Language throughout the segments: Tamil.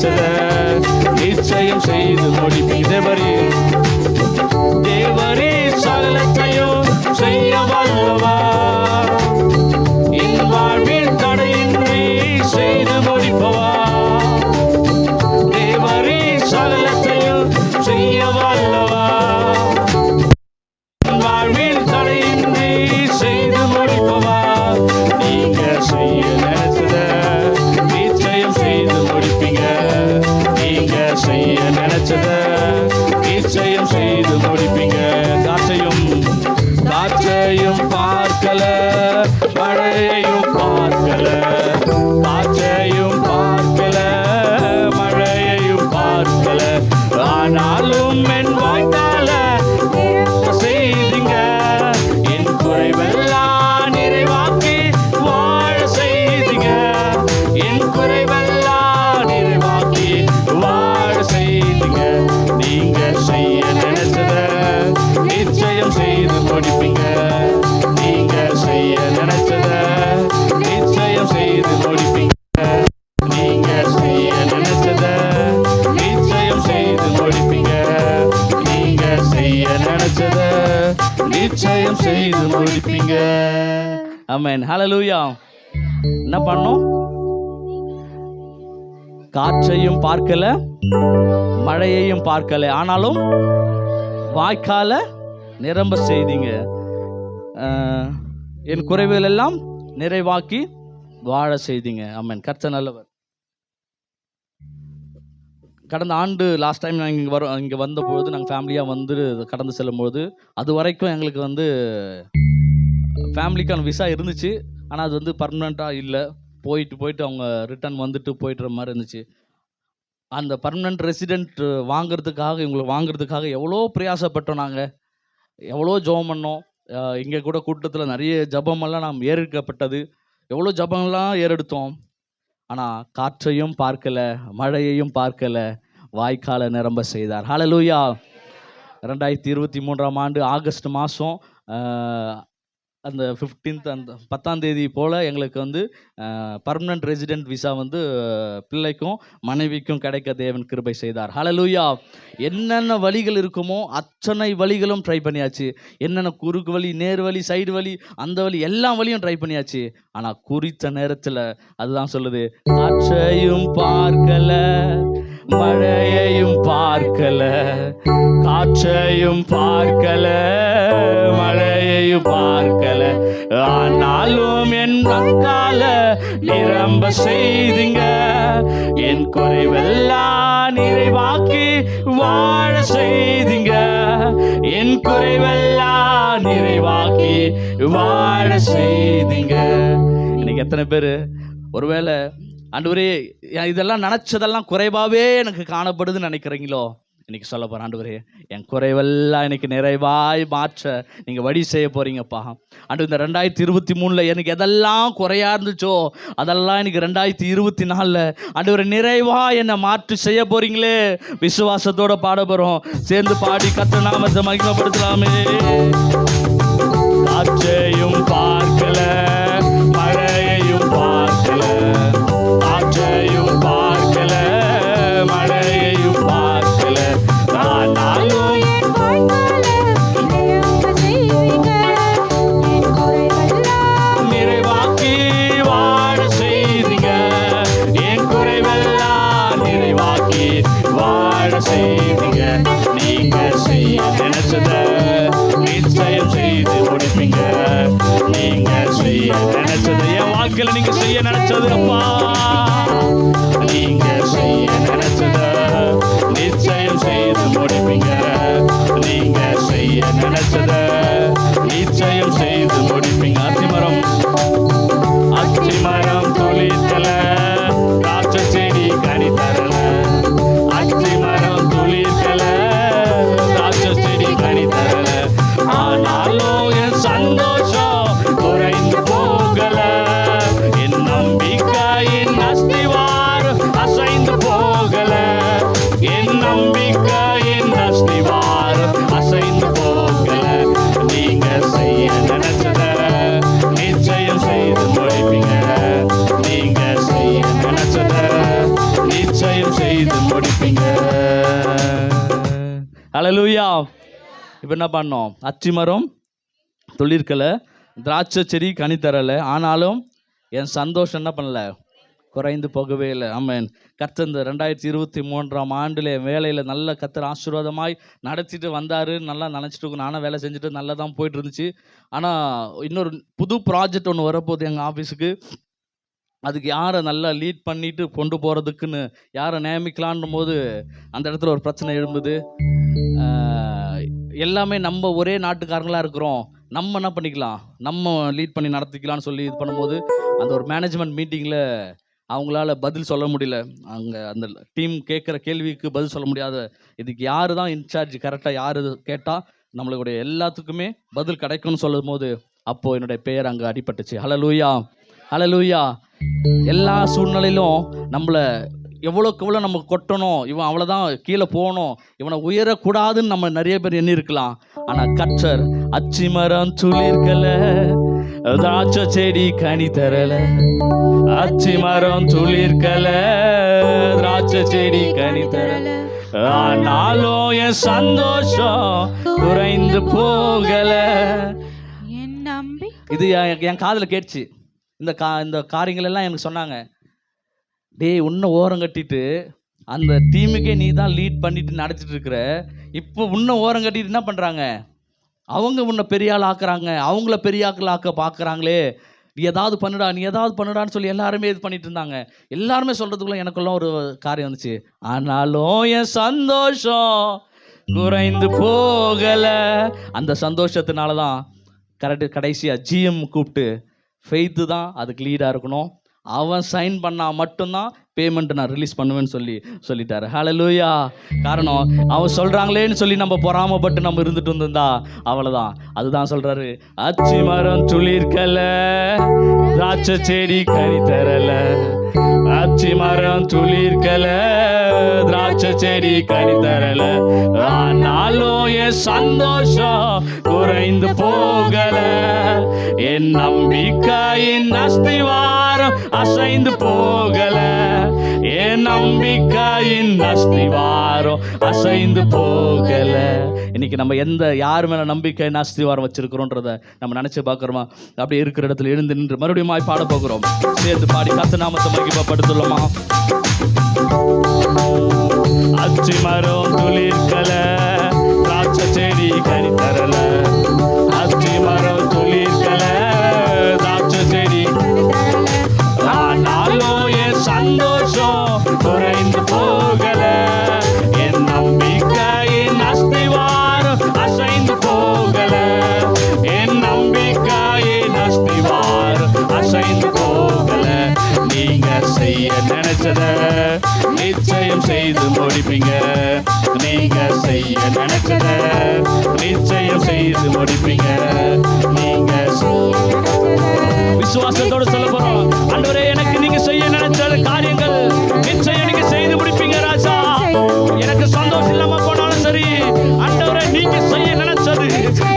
நினைச்சத நிச்சயம் செய்து முடிப்பீங்க. தேவரே சகலத்தையும் செய்ய வல்லவர், என் வாழ்வில் தடையின்றி செய்து முடிப்பவா. தேவரே சகலத்தையும் செய்ய வல்லவர், என் வாழ்வில் தடையின்றி செய்து முடிப்பவா. நீங்க செய்ய நினைச்சத நிச்சயம் செய்து முடிப்பீங்க. நீங்க செய்ய நினைச்சத நிச்சயம் செய்து முடிப்பீங்க. காற்றையும் பார்க்கல, மழையையும் பார்க்கல, காற்றையும் பார்க்கல, மழையையும் பார்க்கல, ஆனாலும் என் வாய்க்கால செய்திங்க. என் குறைவெல்லாம் நிறைவாக்கி வாழ செய்திங்க. என் குறைவெல்லாம் நிறைவாக்கி வாழ செய்திங்க. நீங்க செய்ய நினைச்சத நிச்சயம் செய்து முடிப்பீங்க. நீங்க செய்ய நினைச்சத நிச்சயம் செய்து முடிப்பீங்க. நீங்க செய்ய நினைச்சத நிச்சயம் செய்து முடிப்பீங்க. நீங்க செய்ய நினைச்சத நிச்சயம் செய்து முடிப்பீங்க. ஆமென். ஹல்லேலூயா. என்ன பண்ணோம்? காற்றையும் பார்க்கல, மழையையும் பார்க்கல, ஆனாலும் வாய்க்கால நிரம்ப செய்தீங்க. என் குறைவுகள் எல்லாம் நிறைவாக்கி வாழ செய்தீங்க. ஆமென். கர்த்தர் நல்லவர். கடந்த ஆண்டு லாஸ்ட் டைம் நாங்கள் இங்கே வந்தபோது நாங்கள் ஃபேமிலியாக வந்து கடந்து செல்லும்போது அது வரைக்கும் எங்களுக்கு ஃபேமிலிக்கான விசா இருந்துச்சு. ஆனால் அது பர்மனெண்ட்டாக இல்லை. போயிட்டு அவங்க ரிட்டர்ன் வந்துட்டு போயிட்டுற மாதிரி இருந்துச்சு. அந்த பர்மனெண்ட் ரெசிடென்ட் வாங்குறதுக்காக எவ்வளோ பிரயாசப்பட்டோம். நாங்கள் எவ்வளோ ஜெபம் பண்ணோம். இங்கே கூட கூட்டத்தில் நிறைய ஜபமெல்லாம் நாம் ஏறெடுக்கப்பட்டது. எவ்வளோ ஜபங்கள்லாம் ஏறெடுத்தோம். ஆனால் காற்றையும் பார்க்கல, மழையையும் பார்க்கல, வாய்க்கால நிரம்ப செய்தார். ஹல்லேலூயா. 2023 ஆண்டு ஆகஸ்ட் மாதம் அந்த 15th அந்த 10ஆம் தேதி போல் எங்களுக்கு பர்மனன்ட் ரெசிடென்ட் விசா பிள்ளைக்கும் மனைவிக்கும் கிடைக்க தேவன் கிருபை செய்தார். ஹல்லேலூயா. என்னென்ன வழிகள் இருக்குமோ அத்தனை வழிகளும் ட்ரை பண்ணியாச்சு. என்னென்ன குறுக்கு வழி, நேர் வழி, சைடு வழி, அந்த வழி, எல்லா வழியும் ட்ரை பண்ணியாச்சு. ஆனால் குறித்த நேரத்தில் அதுதான் சொல்லுது, காற்றையும் பார்க்கல, மழையையும் பார்க்கல, காற்றையும் பார்க்கல, மழையையும் பார்க்கல, ஆனாலும் என் வாய்க்கால நிரம்ப செய்தீங்க. என் குறைவெல்லாம் நிறைவாக்கி வாழ செய்தீங்க. என் குறைவெல்லாம் நிறைவாக்கி வாழ செய்தீங்க. இன்னைக்கு எத்தனை பேர் ஒருவேளை ஆண்டவரே இதெல்லாம் நினச்சதெல்லாம் குறைவாகவே எனக்கு காணப்படுதுன்னு நினைக்கிறீங்களோ? இன்னைக்கு சொல்ல போகிறேன், ஆண்டவரே என் குறைவெல்லாம் எனக்கு நிறைவாய் மாற்ற நீங்கள் வழி செய்ய போகிறீங்கப்பா. ஆண்டு இந்த 2023 எனக்கு எதெல்லாம் குறையா இருந்துச்சோ அதெல்லாம் எனக்கு 2024 ஆண்டவரே நிறைவா என்னை மாற்றி செய்ய போகிறீங்களே. விசுவாசத்தோடு பாட போகிறோம். சேர்ந்து பாடி கர்த்தர் நாமத்தை மகிமைப்படுத்தலாமே. காற்றையும் பார்க்கல, மழையையும் பார்க்கல, காற்றையும் பார்க்கல, மழையையும் பார்க்கல, ஆனாலும் நிறைவாக்கி வாழ செய்தீங்க. என் குறைவெல்லாம் நிறைவாக்கி வாழ செய்தீங்க. நீங்க செய்ய நினைச்சத நிச்சயம் செய்து முடிப்பீங்க. நீங்க செய்ய நினைச்சது என் வாழ்க்கையில நீங்க செய்ய நினைச்சது அப்பா, நீங்க செய்ய நினைச்சத நிச்சயம் செய்து முடிப்பீங்க. நீங்க செய்ய நினைச்சத நிச்சயம் செய்து முடிப்பீங்க. அத்திமரம் துளிர்த்தல, காற்று செடி கனி தரல. அத்திமரம் துளிர்த்தல, காற்று செடி கனி தரல, ஆனாலும் என் சந்தோஷம் குறைந்து போகல. என் நம்பிக்கையின் இப்போ என்ன பண்ணோம்? அத்திமரம் துளிர்க்கலை, திராட்சை செடி கனி தரலை, ஆனாலும் என் சந்தோஷம் என்ன பண்ணல, குறைந்து போகவே இல்லை. ஆமென். கர்த்தர் இந்த 2023ஆம் ஆண்டில் வேலையில் நல்ல கர்த்தர் ஆசீர்வாதமாய் நடத்திட்டு வந்தார். நல்லா நினச்சிட்டு நானும் வேலை செஞ்சுட்டு நல்லா தான் போயிட்டு இருந்துச்சு. ஆனால் இன்னொரு புது ப்ராஜெக்ட் ஒன்று வரப்போகுது எங்கள் ஆஃபீஸுக்கு. அதுக்கு யாரை நல்லா லீட் பண்ணிட்டு கொண்டு போகிறதுக்குன்னு யாரை நியமிக்கலான்னும் போது அந்த இடத்துல ஒரு பிரச்சனை எழும்புது. எல்லாமே நம்ம ஒரே நாட்டுக்காரங்களாக இருக்கிறோம், நம்ம என்ன பண்ணிக்கலாம், நம்ம லீட் பண்ணி நடத்திக்கலாம்னு சொல்லி இது பண்ணும்போது அந்த ஒரு மேனேஜ்மெண்ட் மீட்டிங்கில் அவங்களால பதில் சொல்ல முடியல. அங்கே அந்த டீம் கேட்குற கேள்விக்கு பதில் சொல்ல முடியாத, இதுக்கு யார் தான் இன்சார்ஜ், கரெக்டாக யார் கேட்டால் நம்மளுடைய எல்லாத்துக்குமே பதில் கிடைக்கும்னு சொல்லும் போது அப்போது என்னுடைய பெயர் அங்கே அடிபட்டுச்சு. ஹல்லேலூயா, ஹல்லேலூயா. எல்லா சூழ்நிலையிலும் நம்மளை எவ்வளோக்கு எவ்வளோ நம்ம கொட்டணும், இவன் அவ்வளோதான் கீழே போகணும், இவனை உயரக்கூடாதுன்னு நம்ம நிறைய பேர் எண்ணி இருக்கலாம். ஆனால் கர்த்தர் அத்திமரம் துளிர்க்கலை, திராட்சை செடி கனி தரலை, அத்திமரம் துளிர்க்கலை, திராட்சை செடி கனி தரலை, ஆனாலும் என் சந்தோஷம் குறைந்து போகலை. இது என் காதில் கேட்டுச்சு. இந்த காரியங்கள் எல்லாம் எனக்கு சொன்னாங்க. டேய், உன்னை ஓரம் கட்டிட்டு அந்த டீமுக்கே நீ தான் லீட் பண்ணிட்டு நடத்திட்டு இருக்கிற, இப்போ உன்னை ஓரம் கட்டிட்டு என்ன பண்ணுறாங்க, அவங்க உன்னை பெரிய ஆள் ஆக்குறாங்க, அவங்கள பெரிய ஆக்கள் ஆக்க பார்க்குறாங்களே, நீ ஏதாவது பண்ணுடா, நீ ஏதாவது பண்ணுடான்னு சொல்லி எல்லாருமே இது பண்ணிட்டு இருந்தாங்க. எல்லாருமே சொல்கிறதுக்குள்ள எனக்குள்ள ஒரு காரியம் வந்துச்சு. ஆனாலும் என் சந்தோஷம் குறைந்து போகலை. அந்த சந்தோஷத்தினால தான் கடைசியாக ஜிஎம் கூப்பிட்டு, ஃபெய்த்து தான் அதுக்கு லீடாக இருக்கணும், அவன் சைன் பண்ணால் மட்டும்தான் பேமெண்ட்டு நான் ரிலீஸ் பண்ணுவேன்னு சொல்லிட்டாரு. ஹல்லேலூயா. காரணம், அவன் சொல்கிறாங்களேன்னு சொல்லி நம்ம பொறாமப்பட்டு நம்ம இருந்துட்டு இருந்திருந்தா அவ்வளோதான். அதுதான் சொல்கிறாரு, அத்திமரம் துளிர்க்கலை, திராட்சை செடி கனி தரலை, அத்திமரம் துளிர்க்கலை, திராட்சை செடி கனி தரலை, ஆனாலும் என் சந்தோஷம் குறைந்து போகலை, என் நம்பிக்கையின் அஸ்திவாரம் அசைந்து போகலை, என் நம்பிக்கையின் அஸ்திவாரம் அசைந்து போகலை. இன்னைக்கு நம்ம யார் மேல நம்பிக்கை அஸ்திவாரம் வச்சிருக்கிறோன்றத நம்ம நினைச்சு பார்க்கிறோமா? அப்படி இருக்கிற இடத்துல எழுந்து நின்று மறுபடியும் பாட போகிறோம். சேர்ந்து பாடி கர்த்தர் நாமத்தை மகிமைப்படுத்தலாமா? அத்திமரம் துளிர்க்கலை, திராட்சை செடி கனி தரலை, அத்திமரம் துளிர்க்கலை, திராட்சை செடி, ஆனாலும் என் சந்தோஷம் குறைந்து போகலை, என் நம்பிக்கையின் அஸ்திவாரம் அசைந்து போகலை, என் நம்பிக்கையின் அஸ்திவாரம் அசைந்து போகலை. நீங்க செய்ய நினைச்சத நிச்சயம் செய்து முடிப்பீங்க, நீங்க செய்ய நினைச்சத நிச்சயம் செய்து முடிப்பீங்க. நீங்க விசுவாசத்தோடு சொல்ல போறோம், ஆண்டவரே எனக்கு நீங்க செய்ய நினைச்ச காரியங்கள் நிச்சயம் நீங்க செய்து முடிப்பீங்க ராஜா. எனக்கு சந்தோஷம் இல்லாம போனாலும் சரி, ஆண்டவரே நீங்க செய்ய நினைச்சது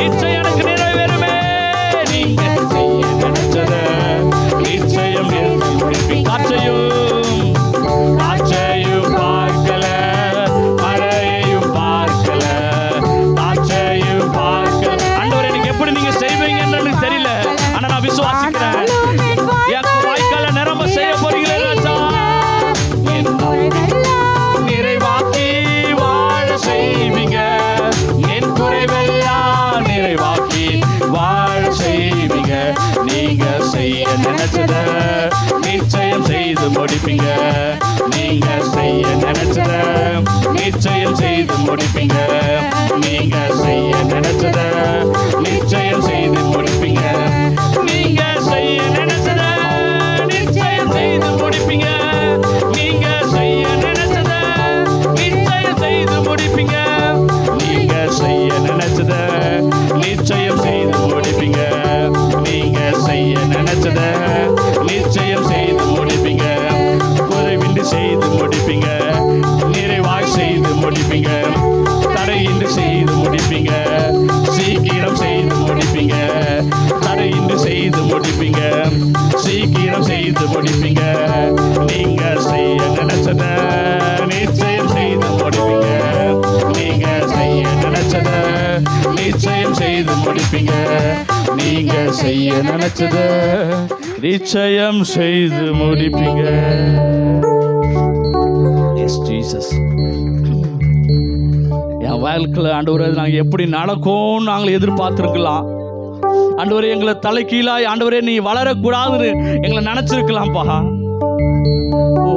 நிச்சயம் எனக்கு நிறைவேறுமே. நீங்க செய்ய நினைச்சத நிச்சயம் முடிப்பீங்க. காற்றையும் பார்க்கல, மழையையும் பார்க்கல, காற்றையும் பார்க்கல. ஆண்டவரே நீங்க எப்படி நீங்க செய்வீங்கன்னு எனக்கு தெரியல, ஆனா நான் விசுவாசிக்கிறேன். வாய்க்கால நிரம்ப செய்ய போறீங்களே ராஜா. நிறைவாக்கி வாழ செய்வீங்க, என் குறைவெல்லாம் நிறைவாக்கி வாழ செய்வீங்க. நீங்க செய்ய நினைச்சத நிச்சயம் செய்து முடிப்பீங்க, நீங்க செய்ய நினைச்சத நிச்சயம் செய்து முடிப்பீங்க, நீங்க செய்ய நினைச்சத நிச்சயம் செய்து முடிப்பீங்க, நீங்க செய்ய நினைச்சத நிச்சயம் செய்து முடிப்பீங்க, நீங்க செய்ய நினைச்சத நிச்சயம் செய்து முடிப்பீங்க, நீங்க செய்ய நினைச்சத நிச்சயம் செய்து முடிப்பீங்க, நீங்க செய்ய நினைச்சத நிச்சயம் செய்து முடிப்பீங்க. குறைவின்றி செய்து முடிப்பீங்க, நிறைவாய் செய்து முடிப்பீங்க, தடையின்றி செய்து முடிப்பீங்க, சீக்கிரம் செய்து முடிப்பீங்க. நீங்க செய்ய நினைச்சத நிச்சயம் செய்து முடிப்பீங்க. S Jesus. என் வாழ்க்கையில் ஆண்டவரே நாங்கள் எப்படி நடக்கும் நாங்கள் எதிர்பார்த்துருக்கலாம். ஆண்டவரே எங்களை தலை கீழாய் ஆண்டவரே நீ வளரக்கூடாதுன்னு எங்களை நினைச்சிருக்கலாம்ப்பா. ஓ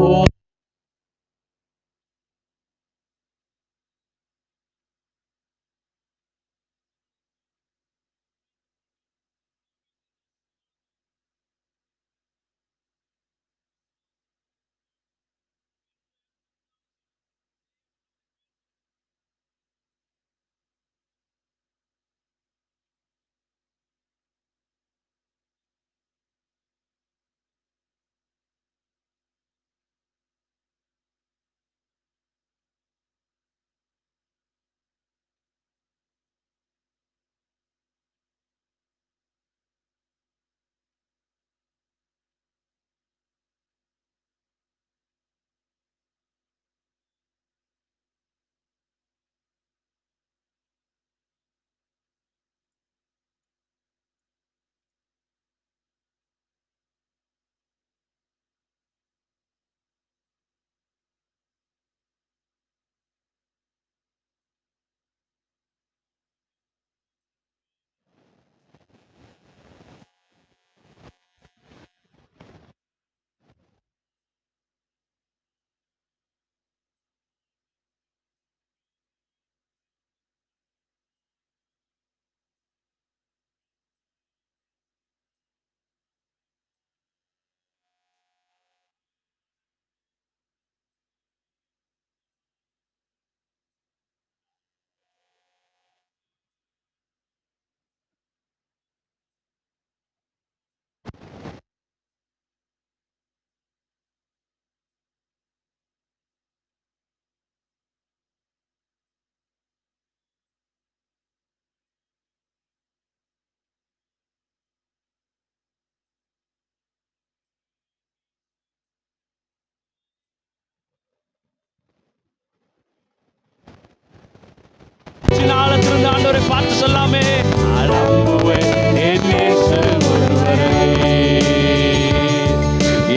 ஆழத்திலிருந்து ஆண்டவரை பார்த்து சொல்லாமே,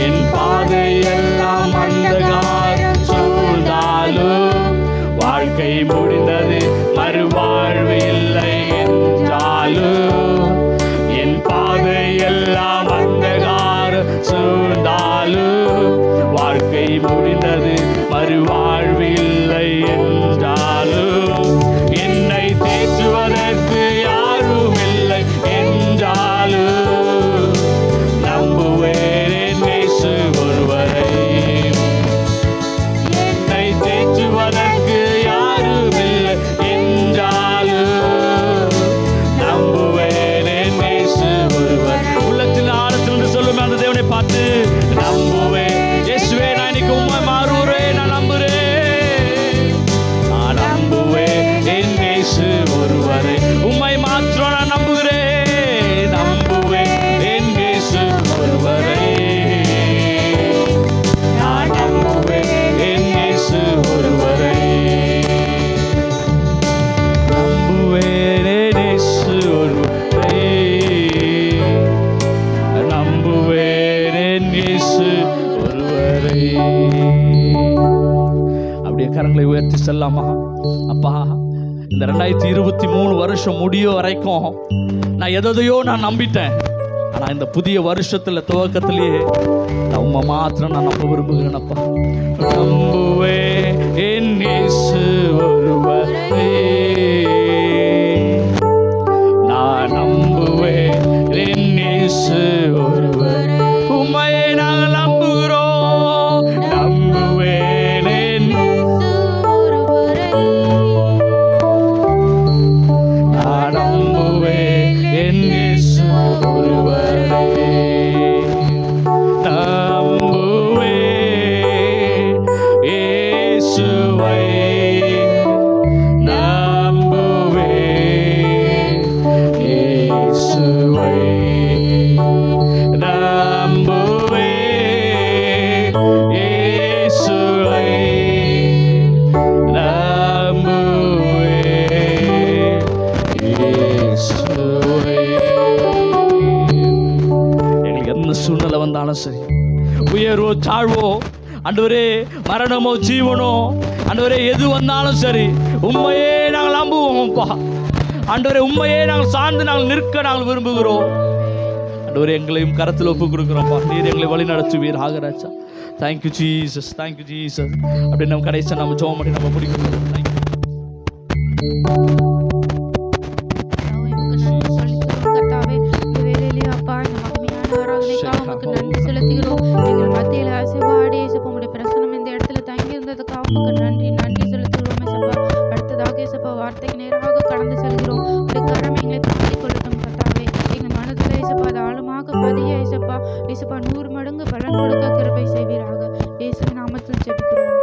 என் பாதையெல்லாம் அந்தகாரம் சூழ்ந்தாலும் வாழ்க்கை முடிந்தது மறுவாழ்வு இல்லை என்றாலும், என் பாதையெல்லாம் அந்தகாரம் சூழ்ந்தாலும் வாழ்க்கை முடிந்தது மறுவாழ்வு இல்லை என்றாலும், என்னை தேற்றுவதற்கு யாரும் இல்லை என்றாலும் நம்புவேன் என் இயேசு ஒருவரை. என்னை தேற்றுவதற்கு யாரும் இல்லை என்றாலும் நம்புவேன் என் இயேசு ஒருவர். உள்ளத்தின் ஆழத்திலிருந்து சொல்லுமே அந்த தேவனை பார்த்து, நம்புவேன் இயேசுவே, நான் இன்னைக்கு உம்மை மாறுவேன், நான் நம்புறேன், நான் நம்புவேன் என் இயேசு ஒருவரை. உம்மை மாத்திரம் நான் நம்புகிறேன், நம்புவேன் என் இயேசு ஒருவரை, நான் நம்புவேன் என் இயேசு ஒருவரை, நம்புவேன் என் இயேசு ஒருவரை, நம்புவேன் என் இயேசு ஒருவரை. அப்படியே கரங்களை உயர்த்தி செல்லாமா. அப்பா, இந்த 2023 வருஷம் முடிய வரைக்கும் நான் எதையோ நான் நம்பிட்டேன். ஆனா இந்த புதிய வருஷத்துல துவக்கத்திலேயே நான் உம்மை மாத்திரம் நான் நம்ப விரும்புகிறேன். அப்பா, நம்புவே என் இயேசு ஒருவரே, நான் நம்புவேன் என் இயேசு ஒருவரே. உம்மையே நாங்கள் நம்புகிறோம், நம்புவேன் என் நான் நம்புவேன் என் இயேசு ஒருவரே, நம்புவேன் இயேசுவை, நம்புவேன் இயேசுவை, நம்புவேன் இயேசுவை, நம்புவேன் இயேசுவை. சூழ்நிலை வந்தாலும் சரி, உயர்வோ தாழ்வோ, ஆண்டவரே மரணமோ ஜீவனோ, ஆண்டவரே எது வந்தாலும் சரி, உண்மையே நாங்கள் நம்புவோம்ப்பா. ஆண்டவரே உண்மையே நாங்கள் சார்ந்து நாங்கள் நிற்க நாங்கள் விரும்புகிறோம். ஆண்டவரே எங்களையும் கரத்தில் ஒப்பு கொடுக்குறோம்ப்பா. நீர் எங்களை வழி நடத்துவீர் ஆகராஜா. Thank you Jesus, thank you Jesus. அப்படின்னு நம்ம கடைசியாக நம்ம ஜெபம் பண்ணி நம்ம முடிக்கணும். நன்றி செலுத்துகிறோம் ஏசப்பா. அடுத்ததாக ஏசப்பா வார்த்தைக்கு நேரமாக கடந்து செல்கிறோம். உடைய கரம் எங்களை தாங்கிக் கொள்ளட்டும் கர்த்தாவே. எங்கள் மனதில் ஏசப்பா அது ஆழமாக பதிய ஏசப்பா 100 மடங்கு பலன் கொடுக்க கிருபை செய்வீராக. இயேசுவின் நாமத்தில் ஜெபிக்கிறோம்.